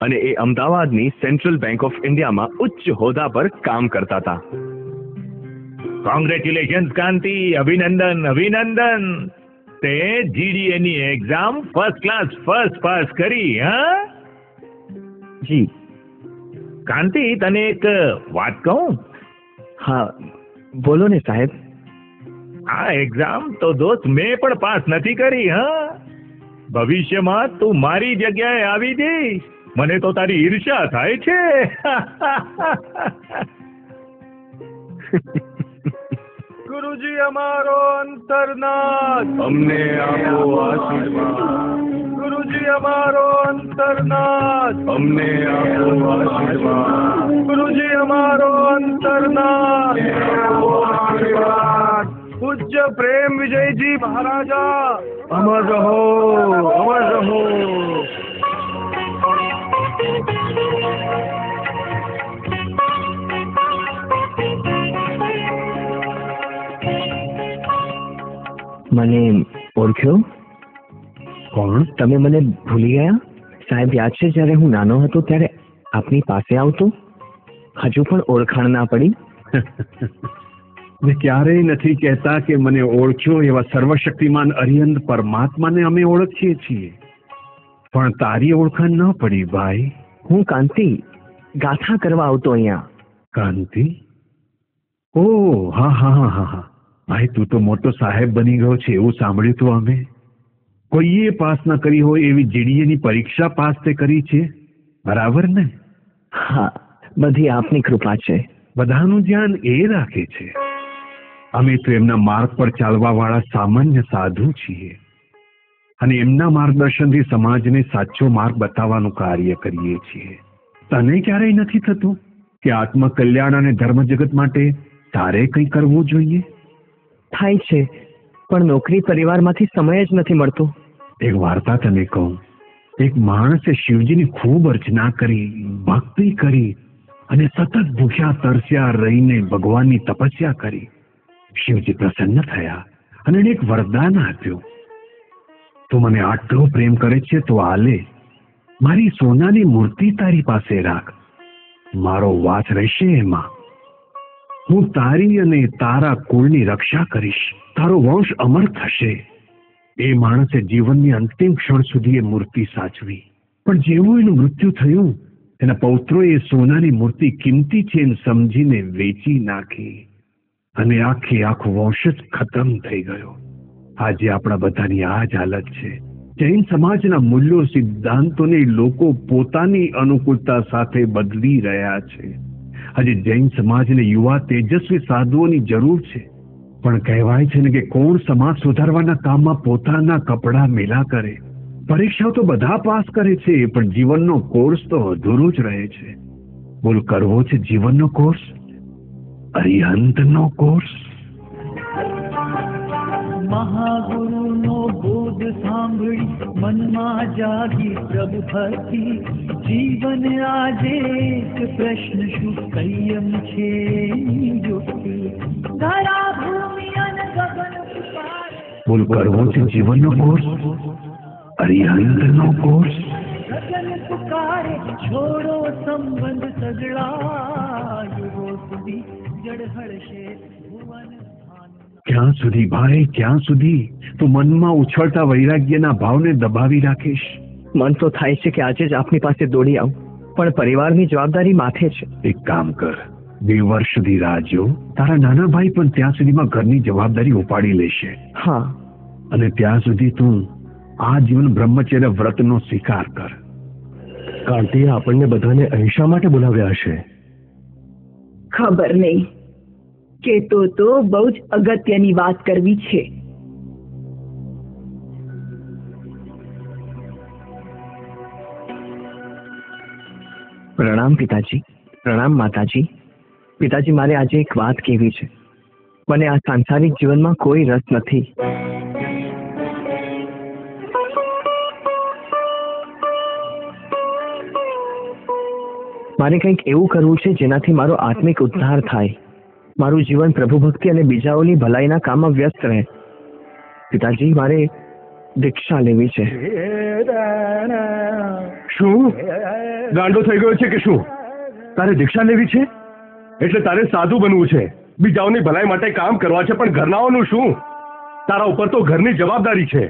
અને એ અમદાવાદની central bank of ઇન્ડિયામાં ઉચ્ચ હોદ્દા પર કામ કરતા હતા. કોંગ્રેચ્યુલેશન્સ કાંતિ, અભિનંદન અભિનંદન. તે GDA ની exam first class first pass કરી. હા જી. કાંતિ, તને એક વાત કહું? હા બોલો ને સાહેબ. આ એક્ઝામ તો દોસ્ત મેં પણ પાસ નથી કરી. હા, ભવિષ્યમાં તું મારી જગ્યાએ આવી જઈશ. મને તો તારી ઈર્ષ્યા થાય છે. ગુરુજી અમારો અંતરનાથ, અમને આપો આશીર્વાદ. ગુરુજી અમારો અંતરનાથ, અમને આપો આશીર્વાદ. ગુરુજી અમારો અંતરનાથ. પૂજ્ય પ્રેમ વિજયજી મહારાજા અમર રહો, અમર રહો. મને ઓળખ્યો? કોણ? તમે મને ભૂલી ગયા? સાહેબ, યાદ છે જ્યારે હું નાનો હતો ત્યારે આપની પાસે આવતો? હજુ પણ ઓળખાણ ના પડી? મેં ક્યારેય નથી કહેતા કે મને ઓળખ્યો. એવા સર્વશક્તિમાન અરિહંત પરમાત્માને અમે ઓળખીએ છીએ, પણ તારી ઓળખાણ ન પડી ભાઈ. હું કાંતિ, ગાથા કરવા આવતો અહીંયા. કાંતિ? ઓહ, હા હા હા હા હા. ભાઈ, તું તો મોટો સાહેબ બની ગયો છે એવું સાંભળ્યું તું અમે. કોઈએ પાસ ન કરી હોય એવી GDA ની પરીક્ષા પાસ તે કરી છે, બરાબર ને? હા, બધી આપની કૃપા છે. બધાનું ધ્યાન એ રાખે છે. અમે તો એમના માર્ગ પર ચાલવા વાળા સામાન્ય સાધુ છીએ અને એમના માર્ગદર્શનથી સમાજને સાચો માર્ગ બતાવવાનું કાર્ય કરીએ છીએ. તને ક્યારેય નથી થતું કે આત્મકલ્યાણ અને ધર્મ જગત માટે તારે કંઈ કરવું જોઈએ? થાય છે, પણ નોકરી પરિવારમાંથી સમય જ નથી મળતો. એક વાર્તા તને કહું. એક માણસે શિવજીની ખૂબ અર્ચના કરી, ભક્તિ કરી અને સતત ભૂખ્યા તરસ્યા રહીને ભગવાનની તપસ્યા કરી. શિવજી પ્રસન્ન થયા અને એને એક વરદાન આપ્યું. તું મને આટલો પ્રેમ કરે છે તો આલે, મારી સોનાની મૂર્તિ તારી પાસે રાખ. મારો વાસ રહેશે એમાં. હું તારી અને તારા કુળની રક્ષા કરીશ. તારો વંશ અમર થશે. એ માણસે જીવનની અંતિમ ક્ષણ સુધી એ મૂર્તિ સાચવી, પણ જેવું એનું મૃત્યુ થયું, એના પૌત્રોએ સોનાની મૂર્તિ કિંમતી છે એમ સમજીને વેચી નાખી અને આખો વંશ જ ખતમ થઈ ગયો. આજે આપણા બધાની આ જ હાલત છે. જૈન સમાજના મૂલ્યો સિદ્ધાંતોને લોકો પોતાની અનુકૂળતા સાથે બદલી રહ્યા છે. આજે જૈન સમાજને યુવા તેજસ્વી સાધુઓની જરૂર છે, પણ કહેવાય છે ને કે કોણ સમાજ સુધારવાના કામમાં પોતાના કપડા મેલા કરે. પરીક્ષાઓ તો બધા પાસ કરે છે, પણ જીવનનો કોર્સ તો અધૂરો જ રહે છે. બોલ, કરવો છે જીવનનો કોર્સ, અરિહંતનો કોર્સ? મહાગુરુનો બોધ સાંભળી મનમાં જાગી પ્રભુ ભક્તિ. જીવન આજે એક પ્રશ્ન શું સંયમ છે યુક્તિ. ધરા ભૂમિ અને ગગન પુકારે. બોલ, કરવો છે જીવનનો કોર્સ, અરિહંતનો કોર્સ? ગગન પુકારે છોડો સંબંધ સગળા. યુગો સુધી જળહળશે ભુવન. ક્યાં સુધી ભાઈ, ક્યાં સુધી તું મનમાં ઉછળતા વૈરાગ્યના ભાવને દબાવી રાખીશ? મન તો થાય છે કે આજે જ આપની પાસે દોડી આવું, પણ પરિવારની જવાબદારી માથે છે. એક કામ કર, 2 વર્ષ સુધી રાહ જો. તારા નાના ભાઈ પણ ત્યાં સુધીમાં ઘરની જવાબદારી ઉપાડી લેશે. હા. અને ત્યાં સુધી તું આ જીવન બ્રહ્મચર્ય વ્રતનો સ્વીકાર કર. કાંતિએ આપણને બધાને અહીં શા માટે બોલાવ્યા હશે? ખબર નહીં, કેતો તો બહુ જ અગત્યની વાત કરવી છે. પ્રણામ પિતાજી. પ્રણામ માતાજી. પિતાજી, મારે આજે એક વાત કહેવી છે. મને આ સાંસારિક જીવનમાં કોઈ રસ નથી. મારે કંઈક એવું કરવું છે જેનાથી મારો આત્મિક ઉદ્ધાર થાય, મારું જીવન પ્રભુ ભક્તિ અને બીજાઓની ભલાઈના કામમાં વ્યસ્ત રહે. પિતાજી, મારે દીક્ષા લેવી છે. શું? ગાંડો થઈ ગયો છે કે શું? તારે દીક્ષા લેવી છે એટલે તારે સાધુ બનવું છે, બીજાઓની ભલાઈ માટે કામ કરવા છે, પણ ઘરનાઓનું શું? તારા ઉપર તો ઘરની જવાબદારી છે.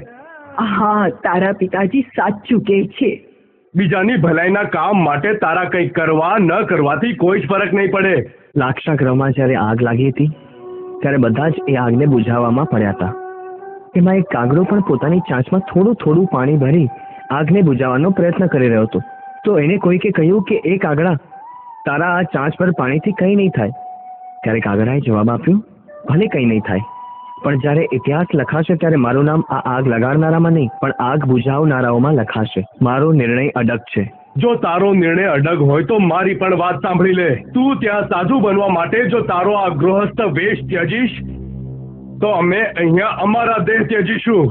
હા, તારા પિતાજી સાચું કહે છે. બીજાની ભલાઈના કામ માટે તારા કંઈ કરવા ન કરવાથી કોઈ જ ફરક નહીં પડે. લાક્ષાગૃહમાં જ્યારે આગ લાગી હતી ત્યારે બધા જ એ આગને બુઝાવવામાં પડ્યા હતા. એમાં એક કાગડો પણ પોતાની ચાંચમાં થોડું થોડું પાણી ભરી આગને બુઝાવવાનો પ્રયત્ન કરી રહ્યો હતો. તો એને કોઈકે કહ્યું કે એ કાગડા, તારા આ ચાંચ પર પાણીથી કંઈ નહીં થાય. ત્યારે કાગડાએ જવાબ આપ્યો, ભલે કંઈ નહીં થાય, પણ જ્યારે ઇતિહાસ લખાશે ત્યારે મારું નામ આ આગ લગાડનારામાં નહીં પણ આગ બુઝાવનારાઓમાં લખાશે. મારો નિર્ણય અડગ છે. જો તારો નિર્ણય અડગ હોય તો મારી પણ વાત સાંભળી લે. તું ત્યાં સાધુ બનવા માટે જો તારો આ ગૃહસ્થ વેશ ત્યજીશ તો અમે અહીંયા અમારા દેહ ત્યજીશું.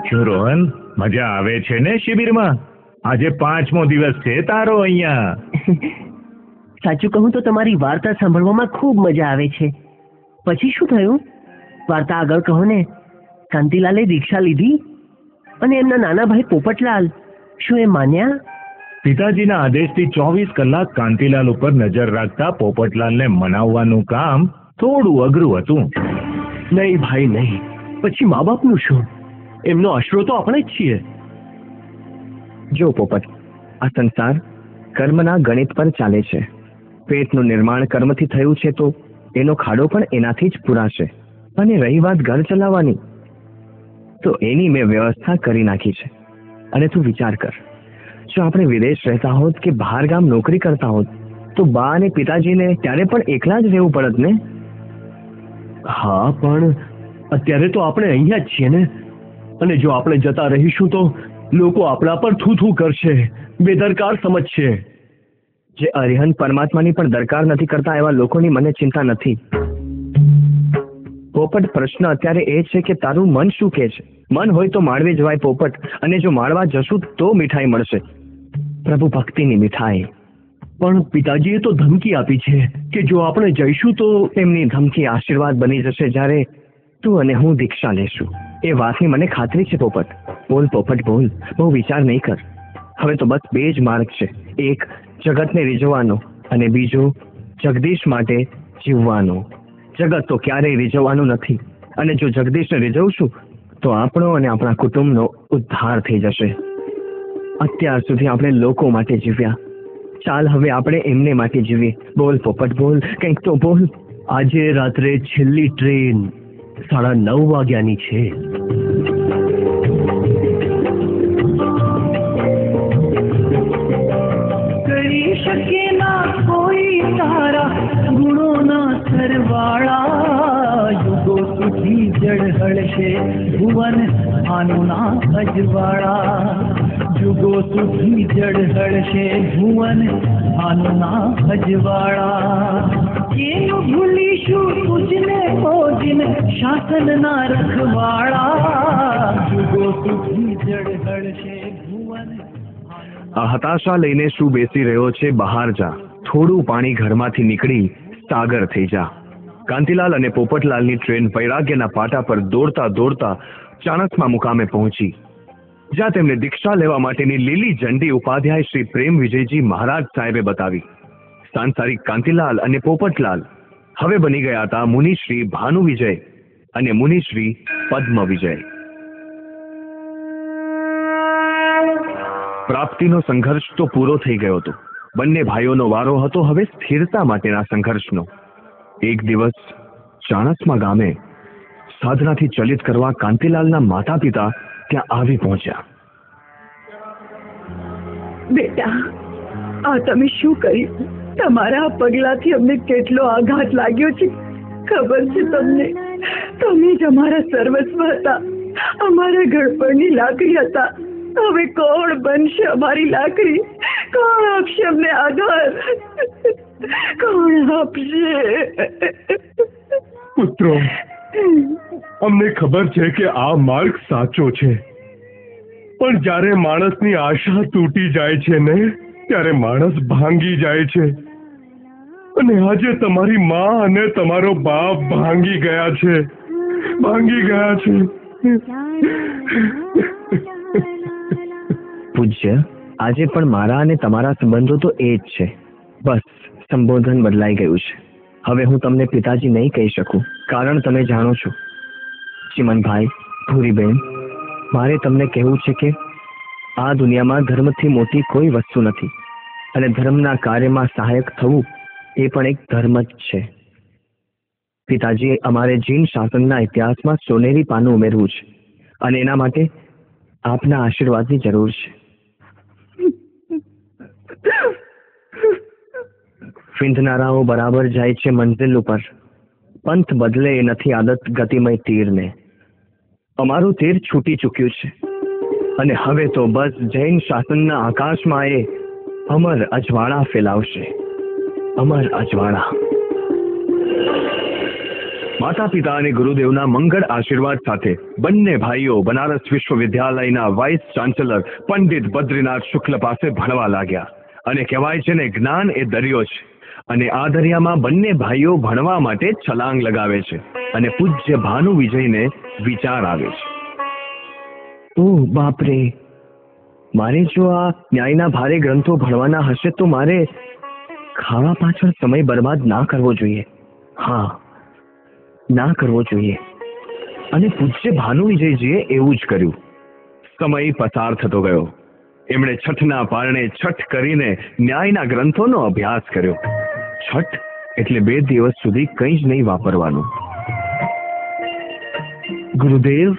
શું રોહન, મજા આવે છે ને શિબિરમાં? આજે 5મો દિવસ છે તારો અહીંયા. સાચું કહું તો તમારી વાર્તા સાંભળવામાં ખૂબ મજા આવે છે. પછી શું થયું? વાર્તા આગળ કહો ને. કાંતિલાલે દીક્ષા લીધી અને એમના નાના ભાઈ પોપટલાલ, શું એ માન્યા? પિતાજીના આદેશથી 24 કલાક કાંતિલાલ ઉપર નજર રાખતા પોપટલાલને મનાવવાનું કામ થોડું અઘરું હતું. નહીં ભાઈ નહીં. પછી મા બાપનું શું? એમનો આશરો તો આપણે જ છીએ. જો પોપટ, આ સંસાર કર્મના ગણિત પર ચાલે છે. પેટનું નિર્માણ કર્મથી થયું છે તો એનો ખાડો પણ એનાથી જ પૂરાશે. અને રહી વાત ઘર ચલાવવાની, તો એની મેં વ્યવસ્થા કરી નાખી છે. અને તું વિચાર કર, જો આપણે વિદેશ રહેતા હોત કે બહાર ગામ નોકરી કરતા હોત તો બા અને પિતાજીને ત્યારે પણ એકલા જ રહેવું પડત ને? હા, પણ અત્યારે તો આપણે અહીંયા જ છીએ ને. અને જો આપણે જતા રહીશું તો લોકો આપણા પર થૂ કરશે, બેદરકાર સમજશે. જે અરિહંત પરમાત્માની પણ દરકાર નથી કરતા એવા લોકોની મને ચિંતા નથી. પોપટ, પ્રશ્ન અત્યારે એ છે કે તારું મન શું કહે છે? મન હોય તો માળવે જવાય પોપટ, અને જો માળવા જશું તો મીઠાઈ મળશે, પ્રભુ ભક્તિની મીઠાઈ. પણ પિતાજીએ તો ધમકી આપી છે કે જો આપણે જઈશું તો એમની ધમકી આશીર્વાદ બની જશે જ્યારે તું અને હું દીક્ષા લેશું. એ વાતની મને ખાતરી છે પોપટ. બોલ પોપટ બોલ, બહુ વિચાર નહીં કર. હવે તો બસ 2 જ માર્ગ છે. એક જગતને રીઝવવાનો અને બીજો જગદીશ માટે જીવવાનો. જગત તો ક્યારેય રીઝવવાનું નથી, અને જો જગદીશને રીઝવશું તો આપણો અને આપણા કુટુંબનો ઉદ્ધાર થઈ જશે. અત્યાર સુધી આપણે લોકો માટે જીવ્યા, ચાલ હવે આપણે એમને માટે જીવીએ. બોલ પોપટ બોલ, કંઈક તો બોલ. આજે રાત્રે છેલ્લી ટ્રેન 9:30 વાગ્યાની છે. કરી શકે ના કોઈ તારા ગુણોના સરવાળા. યુગો સુધી જળહળશે ભુવન આનુના અજવાળા. યુગો સુધી જળહળશે ભુવન આનુના અજવાળા. કેનું ભૂલીશું તુજને ઓજિન શાસનના રખવાળા. યુગો સુધી જળહળશે ભુવન. આ હતાશા લઈને શું બેસી રહ્યો છે? બહાર જા, થોડું પાણી ઘરમાંથી નીકળી સાગર થઈ જા. કાંતિલાલ અને પોપટલાલની ટ્રેન વૈરાગ્યના પાટા પર દોડતા દોડતા ચાણસ્મા મુકામે પહોંચી, જ્યાં તેમને દીક્ષા લેવા માટેની લીલી ઝંડી ઉપાધ્યાય શ્રી પ્રેમ વિજયજી મહારાજ સાહેબે બતાવી. સાંસારિક કાંતિલાલ અને પોપટલાલ હવે બની ગયા હતા મુનિશ્રી ભાનુ વિજય અને મુનિશ્રી પદ્મ વિજય. પ્રાપ્તિનો સંઘર્ષ તો પૂરો થઈ ગયો હતો. બંને ભાઈઓનો વારો હતો હવે સ્થિરતા માટેના સંઘર્ષનો. એક દિવસ ચાણસ્મા ગામે સાધનાથી ચલિત કરવા કાંતિલાલના માતા પિતા ત્યાં આવી પહોંચ્યા. બેટા, આ તમે શું કર્યું? તમારા પગલાથી અમને કેટલો આઘાત લાગ્યો છે ખબર છે તમને? તમે જ અમારા સર્વસ્વ હતા, અમારા ઘડપણની લાકડી હતા. હવે કોણ બનશે અમારી લાકડી? કોણ આપશે અમને આધાર? કોણ આપશે? પુત્રો, અમને ખબર છે કે આ માર્ગ સાચો છે, પણ જ્યારે માણસની આશા તૂટી જાય છે ને, ત્યારે માણસ ભાંગી જાય છે. અને આજે તમારી માં અને તમારો બાપ ભાંગી ગયા છે. પૂજ્ય, આજે પણ મારા અને તમારા સંબંધો તો એ જ છે. બસ સંબોધન બદલાઈ ગયું છે. હવે હું તમને પિતાજી નહીં કહી શકું, કારણ તમે જાણો છો. ચિમનભાઈ, ભૂરીબેન, મારે તમને કહેવું છે કે આ દુનિયામાં ધર્મથી મોટી કોઈ વસ્તુ નથી, અને ધર્મના કાર્યમાં સહાયક થવું એ પણ એક ધર્મ જ છે. પિતાજી, અમારે જીન શાસનના ઇતિહાસમાં સોનેરી પાનું ઉમેરવું છે, અને એના માટે આપના આશીર્વાદની જરૂર છે. વિંધનારાઓ બરાબર જાય છે મંઝિલ ઉપર, પંથ બદલે એ નથી આદત ગતિમય તીરને. અમારું તીર છૂટી ચૂક્યું છે, અને હવે તો બસ જૈન શાસનના આકાશમાં એ અમર અજવાળા ફેલાવશે. અમર અજવાળા. માતા પિતા અને ગુરુદેવના મંગળ આશીર્વાદ સાથે બંને ભાઈઓ બનારસ વિશ્વવિદ્યાલયના વાઇસ ચાન્સેલર પંડિત બદ્રીનાથ શુક્લ પાસે ભણવા લાગ્યા. અને કહેવાય છે ને, જ્ઞાન એ દરિયો છે, અને આ દરિયામાં બંને ભાઈઓ ભણવા માટે છલાંગ લગાવે છે, અને પૂજ્ય ભાનુ વિજયને વિચાર આવે છે, ઓહ બાપરે, મારે જો આ ન્યાયના ભારે ગ્રંથો ભણવાના હશે તો મારે ખાવા પાછળ સમય બરબાદ ના કરવો જોઈએ. હા, ના કરવો જોઈએ. અને પૂજ્ય ભાનુ વિજયજીએ એવું જ કર્યું. સમય પસાર થતો ગયો. એમણે છઠના પારણે છઠ કરીને ન્યાયના ગ્રંથોનો અભ્યાસ કર્યો. છઠ એટલે 2 દિવસ સુધી કંઈ જ નહીં વાપરવાનું. ગુરુદેવ,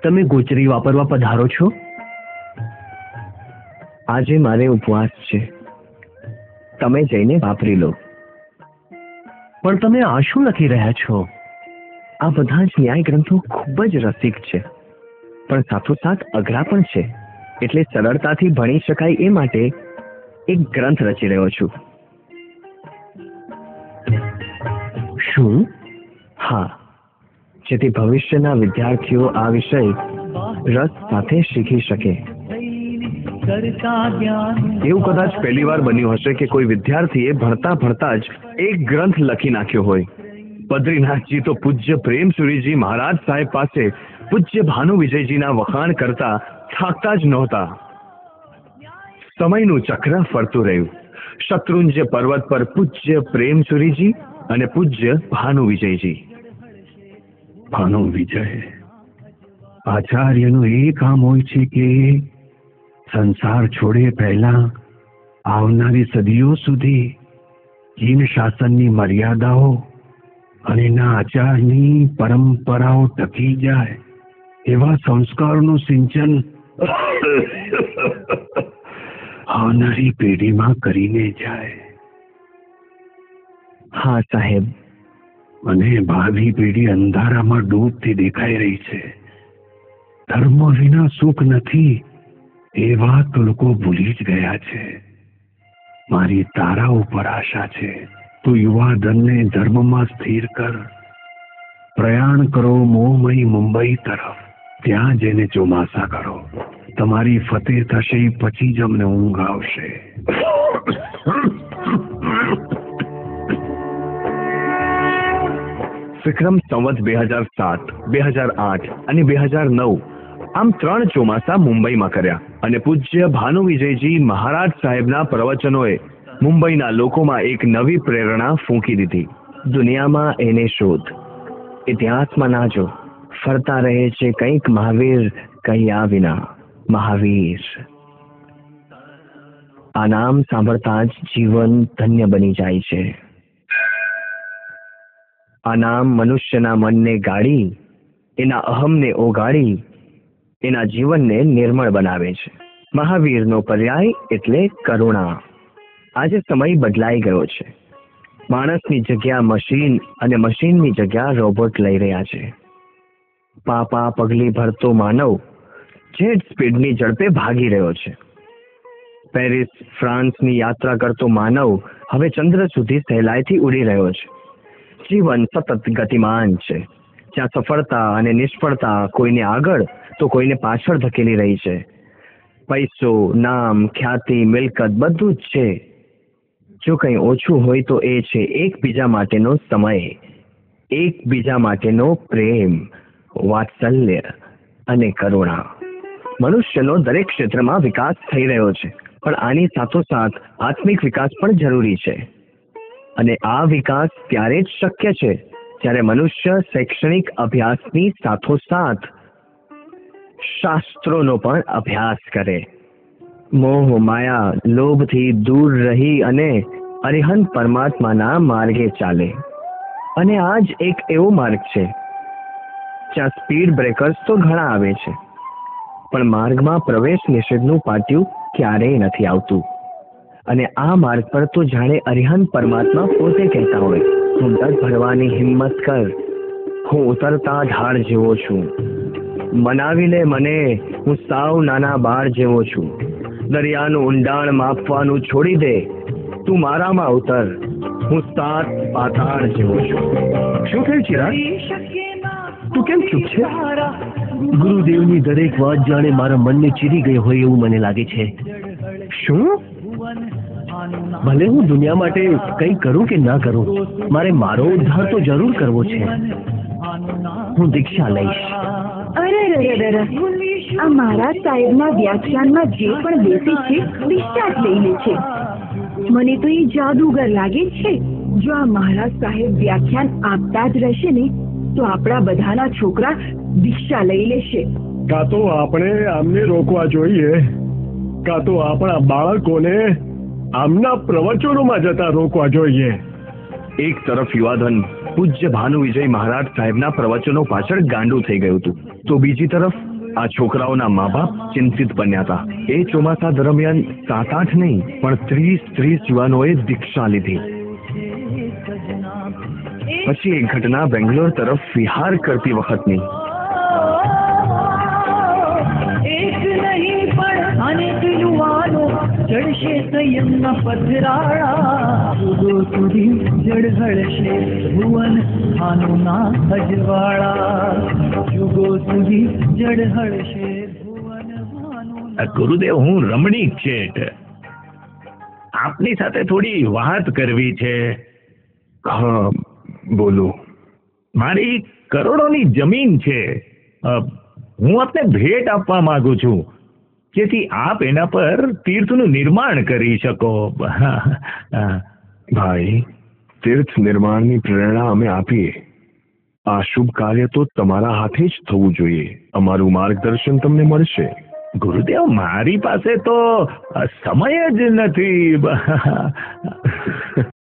તમે ગોચરી વાપરવા પધારો છો? આજે મારે ઉપવાસ છે, તમે જઈને વાપરી લો. પણ તમે આ શું લખી રહ્યા છો? આ બધા જ ન્યાય ગ્રંથો ખૂબ જ રસિક છે, પણ સાથોસાથ અઘરા પણ છે, એટલે સરળતાથી ભણી શકાય એ માટે એક ગ્રંથ રચી રહ્યો છું. શું? હા, જેથી ભવિષ્યના વિદ્યાર્થીઓ આ વિષય રસ સાથે શીખી શકે. એવું કદાચ પહેલી વાર બન્યું હશે કે કોઈ વિદ્યાર્થીએ ભણતા ભણતા જ એક ગ્રંથ લખી નાખ્યો હોય. બદ્રીનાથજી તો પૂજ્ય પ્રેમસુરીજી મહારાજ સાહેબ પાસે પૂજ્ય ભાનુ વિજયજીના વખાણ કરતા થાકતા જ નહોતા. સમયનું ચક્ર ફરતું રહ્યું. શત્રુંજય પર્વત પર પૂજ્ય પ્રેમસુરીજી અને પૂજ્ય ભાનુ વિજયજી. ભાનુ વિજય, આચાર્યનું એ કામ હોય છે કે સંસાર છોડે પહેલા આવનારી સદીઓ સુધી જીન શાસનની મર્યાદાઓ અને એના આચારની પરંપરાઓ ટકી જાય એવા સંસ્કારોનું સિંચન આવનારી પેઢીમાં કરીને જાય. હા સાહેબ. અને ભાવિ પેઢી અંધારામાં ડૂબતી દેખાઈ રહી છે. ધર્મ વિના સુખ નથી એ વાત તો લોકો ભૂલી જ ગયા છે. મારી તારા ઉપર આશા છે. તું યુવા ધનને ધર્મમાં સ્થિર કર. પ્રયાણ કરો મોહમય મુંબઈ તરફ. ત્યાં જઈને ચોમાસા કરો. તમારી ફતેહ થશે પછી જ અમને ઊંઘ આવશે. વિક્રમ સંવત 2007, 2008 અને 2009 આમ 3 ચોમાસા મુંબઈમાં કર્યા, અને પૂજ્ય ભાનુ વિજયજી મહારાજ સાહેબના પ્રવચનોએ મુંબઈના લોકોમાં એક નવી પ્રેરણા ફૂંકી દીધી. દુનિયામાં એને શોધ. ઇતિહાસમાં ના જો, ફરતા રહે છે કંઈક મહાવીર કહ્યા વિના. મહાવીર. આ નામ સાંભળતા જ જીવન ધન્ય બની જાય છે. આ નામ મનુષ્યના મનને ગાળી, એના અહમને ઓગાળી, એના જીવનને નિર્મળ બનાવે છે. મહાવીરનો પર્યાય એટલે કરુણા. આજે સમય બદલાઈ ગયો છે. માણસની જગ્યા મશીન અને મશીનની જગ્યા રોબોટ લઈ રહ્યા છે. પાપા પગલી ભરતો માનવ જેટ સ્પીડની ઝડપે ભાગી રહ્યો છે. પેરિસ ફ્રાન્સની યાત્રા કરતો માનવ હવે ચંદ્ર સુધી સહેલાઈથી ઉડી રહ્યો છે. જીવન સતત ગતિમાન છે, જ્યાં સફળતા અને નિષ્ફળતા કોઈને આગળ તો કોઈને પાછળ ધકેલી રહી છે. પૈસો, નામ, ખ્યાતિ, મિલકત બધું જ છે. જો કંઈ ઓછું હોય તો એ છે એકબીજા માટેનો સમય, એકબીજા માટેનો પ્રેમ, વાત્સલ્ય અને કરુણા. મનુષ્યનો દરેક ક્ષેત્રમાં વિકાસ થઈ રહ્યો છે, પણ આની સાથોસાથ આત્મિક વિકાસ પણ જરૂરી છે. અને આ વિકાસ ત્યારે જ શક્ય છે જ્યારે મનુષ્ય શૈક્ષણિક અભ્યાસની સાથોસાથ શાસ્ત્રોનો પણ અભ્યાસ કરે, મોહ માયા લોભથી દૂર રહી અને અરિહંત પરમાત્માના માર્ગે ચાલે. અને આ જ એક એવો માર્ગ છે જ્યાં સ્પીડ બ્રેકર્સ તો ઘણા આવે છે, પણ માર્ગમાં પ્રવેશ નિષેધનું પાટિયું ક્યારેય નથી આવતું. અને આ માર્ગ પર તો જાણે અરિહંત પરમાત્મા પોતે કહેતા હોય, તું ડગ ભરવાની હિંમત કર, હું ઉતરતા ઢાળ જેવો છું. મનાવી લે મને, હું સાવ નાના બાળ જેવો છું. દરિયાનું ઊંડાણ માપવાનું છોડી દે, તું મારામાં ઉતર, હું સાત પાતાળ જેવો છું. શું થયું ચિરાગ? તું કેમ ચૂપ છે? ગુરુદેવની દરેક વાત જાણે મારા મનને ચીરી ગઈ હોય એવું મને લાગે છે. શું? ભલે હું દુનિયા માટે કંઈ કરું કે ના કરું, મારે મારો ઉદ્ધાર તો જરૂર કરવો છે. હું દીક્ષા લઈશ. અરે આ મારા સાહેબના વ્યાખ્યાનમાં જે પણ બેસે છે ડિસ્ચાર્જ લઈ લે છે. મને તો એ જાદુગર લાગે છે. જો આ મહારાજ સાહેબ વ્યાખ્યાન આપતા જ રહેશે ને તો આપણા બધાના છોકરા દીક્ષા લઈ લેશે. કાં તો આપણે આમને રોકવા જોઈએ, કાં તો આપણા બાળકોને આમના પ્રવચનોમાં જતા રોકવા જોઈએ. એક તરફ યુવાધન પૂજ્ય ભાનુ વિજય મહારાજ સાહેબના પ્રવચનો પાછળ ગાંડું થઈ ગયું હતું, તો બીજી તરફ આ છોકરાઓના મા બાપ ચિંતિત બન્યા હતા. એ ચોમાસા દરમિયાન 7-8 નહીં પણ 30 યુવાનોએ દીક્ષા લીધી. પછી એક ઘટના બેંગ્લોર તરફ વિહાર કરતી વખતની. એક નહીં પણ અનેક યુવાનો ચડશે સંયમના પથરાળા, યુગો સુધી જળહળશે ભુવન ભાનુના અજવાળા, યુગો સુધી જળહળશે ભુવન ભાનુના. ગુરુદેવ, હું રમણીક શેઠ, આપની સાથે થોડી વાત કરવી છે. હા બોલો. મારી કરોડોની જમીન છે, હું આપને ભેટ આપવા માંગુ છું, જેથી આપ એના પર તીર્થનું નિર્માણ કરી શકો. ભાઈ, તીર્થ નિર્માણની પ્રેરણા અમે આપીએ. આ શુભ કાર્ય તો તમારા હાથે જ થવું જોઈએ. અમારું માર્ગદર્શન તમને મળશે. ગુરુદેવ, મારી પાસે તો સમય જ નથી.